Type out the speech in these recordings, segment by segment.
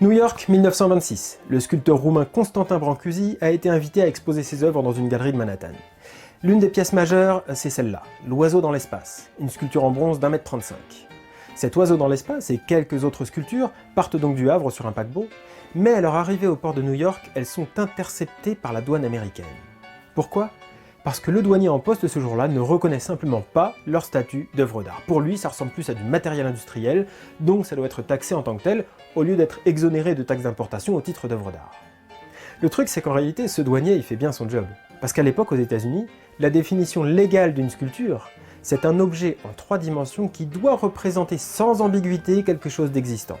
New York, 1926. Le sculpteur roumain Constantin Brancusi a été invité à exposer ses œuvres dans une galerie de Manhattan. L'une des pièces majeures, c'est celle-là, l'oiseau dans l'espace, une sculpture en bronze d'1,35 m. Cet oiseau dans l'espace et quelques autres sculptures partent donc du Havre sur un paquebot, mais à leur arrivée au port de New York, elles sont interceptées par la douane américaine. Pourquoi ? Parce que le douanier en poste ce jour-là ne reconnaît simplement pas leur statut d'œuvre d'art. Pour lui, ça ressemble plus à du matériel industriel, donc ça doit être taxé en tant que tel, au lieu d'être exonéré de taxes d'importation au titre d'œuvre d'art. Le truc, c'est qu'en réalité, ce douanier, il fait bien son job. Parce qu'à l'époque, aux États-Unis, la définition légale d'une sculpture, c'est un objet en 3 dimensions qui doit représenter sans ambiguïté quelque chose d'existant.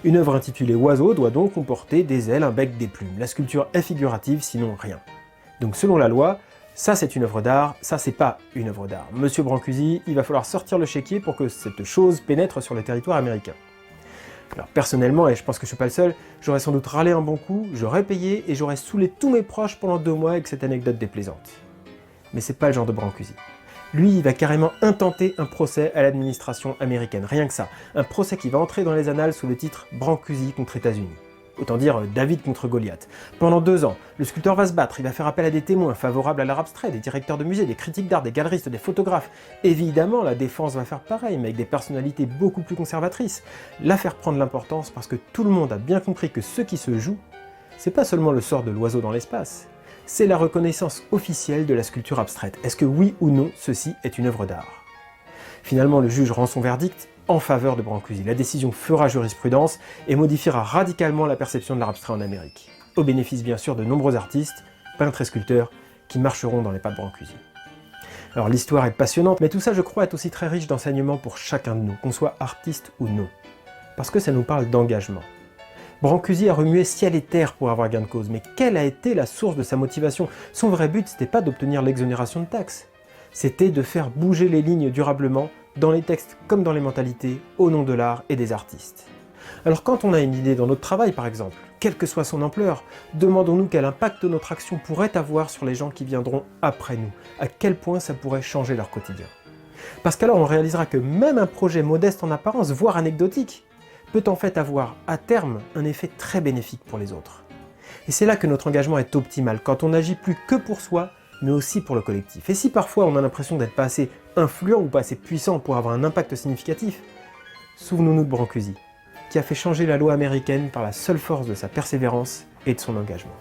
Une œuvre intitulée Oiseau doit donc comporter des ailes, un bec, des plumes. La sculpture est figurative, sinon rien. Donc selon la loi, ça c'est une œuvre d'art, ça c'est pas une œuvre d'art. Monsieur Brancusi, il va falloir sortir le chéquier pour que cette chose pénètre sur le territoire américain. Alors personnellement, et je pense que je suis pas le seul, j'aurais sans doute râlé un bon coup, j'aurais payé et j'aurais saoulé tous mes proches pendant 2 mois avec cette anecdote déplaisante. Mais c'est pas le genre de Brancusi. Lui, il va carrément intenter un procès à l'administration américaine, rien que ça. Un procès qui va entrer dans les annales sous le titre Brancusi contre États-Unis. Autant dire David contre Goliath. Pendant 2 ans, le sculpteur va se battre, il va faire appel à des témoins favorables à l'art abstrait, des directeurs de musées, des critiques d'art, des galeristes, des photographes. Évidemment, la défense va faire pareil, mais avec des personnalités beaucoup plus conservatrices. L'affaire prend de l'importance parce que tout le monde a bien compris que ce qui se joue, c'est pas seulement le sort de l'oiseau dans l'espace, c'est la reconnaissance officielle de la sculpture abstraite. Est-ce que oui ou non, ceci est une œuvre d'art ? Finalement, le juge rend son verdict en faveur de Brancusi. La décision fera jurisprudence et modifiera radicalement la perception de l'art abstrait en Amérique, au bénéfice bien sûr de nombreux artistes, peintres et sculpteurs, qui marcheront dans les pas de Brancusi. Alors l'histoire est passionnante, mais tout ça je crois est aussi très riche d'enseignements pour chacun de nous, qu'on soit artiste ou non. Parce que ça nous parle d'engagement. Brancusi a remué ciel et terre pour avoir gain de cause, mais quelle a été la source de sa motivation ? Son vrai but, c'était pas d'obtenir l'exonération de taxes, c'était de faire bouger les lignes durablement, dans les textes comme dans les mentalités, au nom de l'art et des artistes. Alors quand on a une idée dans notre travail par exemple, quelle que soit son ampleur, demandons-nous quel impact notre action pourrait avoir sur les gens qui viendront après nous, à quel point ça pourrait changer leur quotidien. Parce qu'alors on réalisera que même un projet modeste en apparence, voire anecdotique, peut en fait avoir, à terme, un effet très bénéfique pour les autres. Et c'est là que notre engagement est optimal, quand on n'agit plus que pour soi, mais aussi pour le collectif. Et si parfois on a l'impression d'être pas assez influent ou pas assez puissant pour avoir un impact significatif, souvenons-nous de Brancusi, qui a fait changer la loi américaine par la seule force de sa persévérance et de son engagement.